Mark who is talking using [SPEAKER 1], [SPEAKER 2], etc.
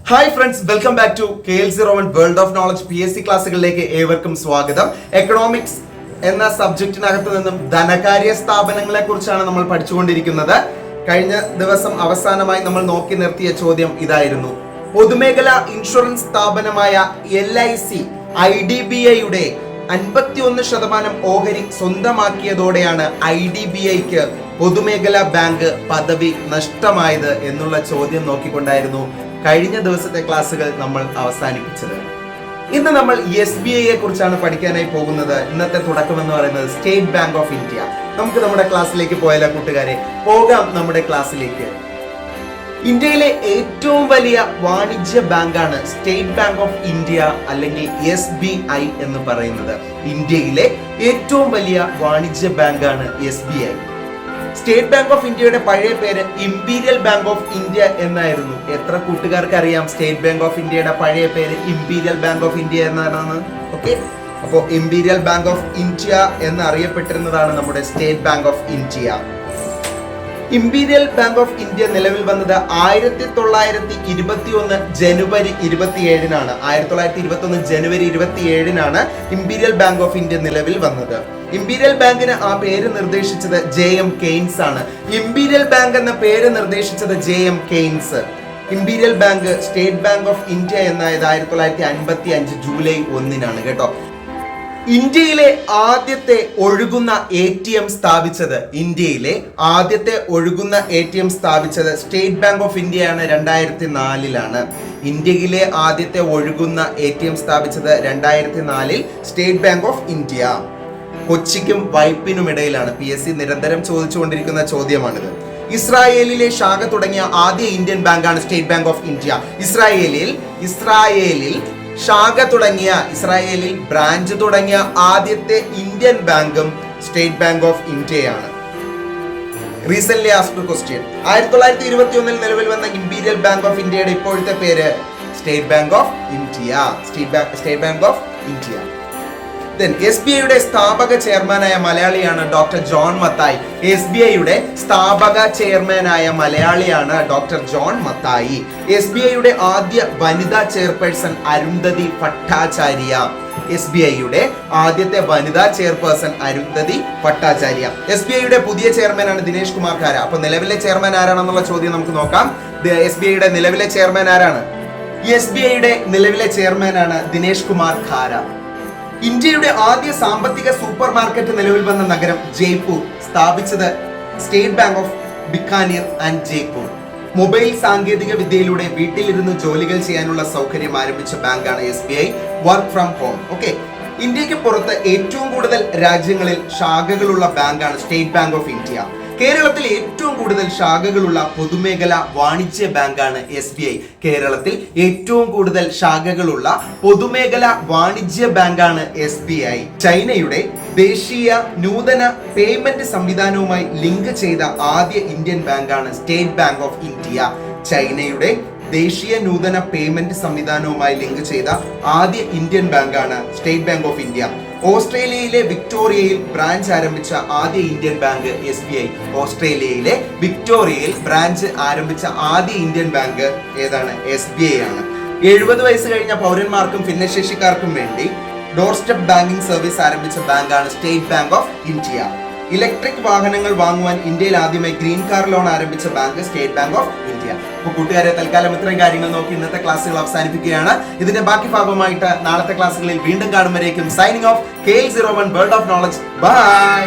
[SPEAKER 1] Hi friends, welcome back to KL01 world of knowledge PSC ക്ലാസ്സുകളിലേക്ക് ഏവർക്കും സ്വാഗതം. Economics എന്ന സബ്ജക്റ്റിനകത്ത് നിന്നും ധനകാര്യ സ്ഥാപനങ്ങളെ കുറിച്ചാണ് നമ്മൾ പഠിച്ചുകൊണ്ടിരിക്കുന്നത്. കഴിഞ്ഞ ദിവസം അവസാനമായി നമ്മൾ നോക്കി നിർത്തിയ ചോദ്യം ഇതായിരുന്നു. പൊതുമേഖലാ ഇൻഷുറൻസ് സ്ഥാപനമായ LIC IDBIയുടെ 51% ഓഹരി സ്വന്തമാക്കിയതോടെയാണ് IDBIക്ക് പൊതുമേഖലാ ബാങ്ക് പദവി നഷ്ടമായത് എന്നുള്ള ചോദ്യം നോക്കിക്കൊണ്ടായിരുന്നു കഴിഞ്ഞ ദിവസത്തെ ക്ലാസ്സുകൾ നമ്മൾ അവസാനിപ്പിച്ചത്. ഇന്ന് നമ്മൾ SBI കുറിച്ചാണ് പഠിക്കാനായി പോകുന്നത്. ഇന്നത്തെ തുടക്കം എന്ന് പറയുന്നത് സ്റ്റേറ്റ് ബാങ്ക് ഓഫ് ഇന്ത്യ. നമുക്ക് നമ്മുടെ ക്ലാസ്സിലേക്ക് പോയാലോ കൂട്ടുകാരെ? പോകാം നമ്മുടെ ക്ലാസ്സിലേക്ക്. ഇന്ത്യയിലെ ഏറ്റവും വലിയ വാണിജ്യ ബാങ്കാണ് സ്റ്റേറ്റ് ബാങ്ക് ഓഫ് ഇന്ത്യ അല്ലെങ്കിൽ SBI എന്ന് പറയുന്നത്. ഇന്ത്യയിലെ ഏറ്റവും വലിയ വാണിജ്യ ബാങ്കാണ് SBI. സ്റ്റേറ്റ് ബാങ്ക് ഓഫ് ഇന്ത്യയുടെ പഴയ പേര് ഇംപീരിയൽ ബാങ്ക് ഓഫ് ഇന്ത്യ എന്നായിരുന്നു. എത്ര കൂട്ടുകാർക്ക് അറിയാം സ്റ്റേറ്റ് ബാങ്ക് ഓഫ് ഇന്ത്യയുടെ പഴയ പേര് ഇംപീരിയൽ ബാങ്ക് ഓഫ് ഇന്ത്യ എന്നാണ്? ഓക്കെ, അപ്പോൾ ഇംപീരിയൽ ബാങ്ക് ഓഫ് ഇന്ത്യ എന്ന് അറിയപ്പെട്ടിരുന്നതാണ് നമ്മുടെ state bank of India. Imperial bank of India നിലവിൽ വന്നത് 1921 ജനുവരി 27-നാണ്. 1921 ജനുവരി 27-നാണ് ഇംപീരിയൽ ബാങ്ക് ഓഫ് ഇന്ത്യ നിലവിൽ വന്നത്. ഇംപീരിയൽ ബാങ്കിന് ആ പേര് നിർദ്ദേശിച്ചത് JM കെയ്ൻസ് ആണ്. ഇംപീരിയൽ ബാങ്ക് എന്ന പേര് നിർദ്ദേശിച്ചത് JM Keynes. Imperial bank state bank of India എന്നായത് 1955 ജൂലൈ 1-നാണ് കേട്ടോ. ഇന്ത്യയിലെ ആദ്യത്തെ ഒഴുകുന്ന ATM സ്ഥാപിച്ചത് സ്റ്റേറ്റ് ബാങ്ക് ഓഫ് ഇന്ത്യയാണ്. 2004-ലാണ്. ഇന്ത്യയിലെ ആദ്യത്തെ ഒഴുകുന്ന ATM സ്ഥാപിച്ചത് 2004-ൽ സ്റ്റേറ്റ് ബാങ്ക് ഓഫ് ഇന്ത്യ. കൊച്ചിക്കും വൈപ്പിനും ഇടയിലാണ്. PSC നിരന്തരം ചോദിച്ചുകൊണ്ടിരിക്കുന്ന ചോദ്യമാണിത്. ഇസ്രായേലിലെ ശാഖ തുടങ്ങിയ ആദ്യ ഇന്ത്യൻ ബാങ്കാണ് സ്റ്റേറ്റ് ബാങ്ക് ഓഫ് ഇന്ത്യ. ഇസ്രായേലിൽ ശാഖ തുടങ്ങിയ, ഇസ്രായേലിൽ ബ്രാഞ്ച് തുടങ്ങിയ ആദ്യത്തെ ഇന്ത്യൻ ബാങ്കും സ്റ്റേറ്റ് ബാങ്ക് ഓഫ് ഇന്ത്യയാണ്. Recent asked question. 1921-ൽ നിലവിൽ വന്ന ഇംപീരിയൽ ബാങ്ക് ഓഫ് ഇന്ത്യയുടെ ഇപ്പോഴത്തെ പേര് state bank of India. State bank of India. SBIയുടെ സ്ഥാപക ചെയർമാനായ മലയാളിയാണ് ഡോക്ടർ ജോൺ മത്തായി. SBIയുടെ സ്ഥാപക ചെയർമാനായ മലയാളിയാണ് ഡോക്ടർ ജോൺ മത്തായി. SBIയുടെ ആദ്യ വനിതാ ചെയർപേഴ്സൺ അരുന്ധതി ഭട്ടാചാര്യ. SBIയുടെ ആദ്യത്തെ വനിതാ ചെയർപേഴ്സൺ അരുന്ധതി ഭട്ടാചാര്യ. SBIയുടെ പുതിയ ചെയർമാനാണ് ദിനേശ് കുമാർ ഖാര. അപ്പൊ നിലവിലെ ചെയർമാൻ ആരാണെന്നുള്ള ചോദ്യം നമുക്ക് നോക്കാം. SBIയുടെ നിലവിലെ ചെയർമാൻ ആരാണ്? SBIയുടെ നിലവിലെ ചെയർമാനാണ് ദിനേശ് കുമാർ ഖാര. ഇന്ത്യയുടെ ആദ്യ സാമ്പത്തിക സൂപ്പർ മാർക്കറ്റ് നിലവിൽ വന്ന നഗരം ജയ്പൂർ. സ്ഥാപിച്ചത് state bank of Bikaner and Jaipur. Mobile സാങ്കേതിക വിദ്യയിലൂടെ വീട്ടിലിരുന്ന് ജോലികൾ ചെയ്യാനുള്ള സൗകര്യം ആരംഭിച്ച ബാങ്കാണ് SBI. Work from home. Okay, ഇന്ത്യക്ക് പുറത്ത് ഏറ്റവും കൂടുതൽ രാജ്യങ്ങളിൽ ശാഖകളുള്ള ബാങ്കാണ് സ്റ്റേറ്റ് ബാങ്ക് ഓഫ് ഇന്ത്യ. കേരളത്തിൽ ഏറ്റവും കൂടുതൽ ശാഖകളുള്ള പൊതുമേഖലാ വാണിജ്യ ബാങ്കാണ് SBI. കേരളത്തിൽ ഏറ്റവും കൂടുതൽ ശാഖകളുള്ള പൊതുമേഖലാ വാണിജ്യ ബാങ്കാണ് SBI. ചൈനയുടെ ദേശീയ നൂതന പേയ്മെന്റ് സംവിധാനവുമായി ലിങ്ക് ചെയ്ത ആദ്യ ഇന്ത്യൻ ബാങ്കാണ് സ്റ്റേറ്റ് ബാങ്ക് ഓഫ് ഇന്ത്യ. ചൈനയുടെ ദേശീയ നൂതന പേയ്മെന്റ് സംവിധാനവുമായി ലിങ്ക് ചെയ്ത ആദ്യ ഇന്ത്യൻ ബാങ്കാണ് സ്റ്റേറ്റ് ബാങ്ക് ഓഫ് ഇന്ത്യ. ഓസ്ട്രേലിയയിലെ വിക്ടോറിയയിൽ ബ്രാഞ്ച് ആരംഭിച്ച ആദ്യ ഇന്ത്യൻ ബാങ്ക് SBI. ഓസ്ട്രേലിയയിലെ വിക്ടോറിയയിൽ ബ്രാഞ്ച് ആരംഭിച്ച ആദ്യ ഇന്ത്യൻ ബാങ്ക് ഏതാണ്? SBI ആണ്. 70 വയസ്സ് കഴിഞ്ഞ പൗരന്മാർക്കും ഭിന്നശേഷിക്കാർക്കും വേണ്ടി ഡോർ സ്റ്റെപ്പ് ബാങ്കിംഗ് സർവീസ് ആരംഭിച്ച ബാങ്കാണ് state bank of India. Electric വാഹനങ്ങൾ വാങ്ങുവാൻ ഇന്ത്യയിൽ ആദ്യമായി ഗ്രീൻ കാർ ലോൺ ആരംഭിച്ച bank state bank of India. അപ്പോൾ കൂട്ടുകാരെ, തൽക്കാലം ഇത്രയും കാര്യങ്ങൾ നോക്കി ഇന്നത്തെ ക്ലാസ്സുകൾ അവസാനിപ്പിക്കുകയാണ്. ഇതിന്റെ ബാക്കി ഭാഗമായിട്ട് നാളത്തെ ക്ലാസ്സുകളിൽ വീണ്ടും കാണുമ്പോഴേക്കും signing off KL01 world of knowledge. By.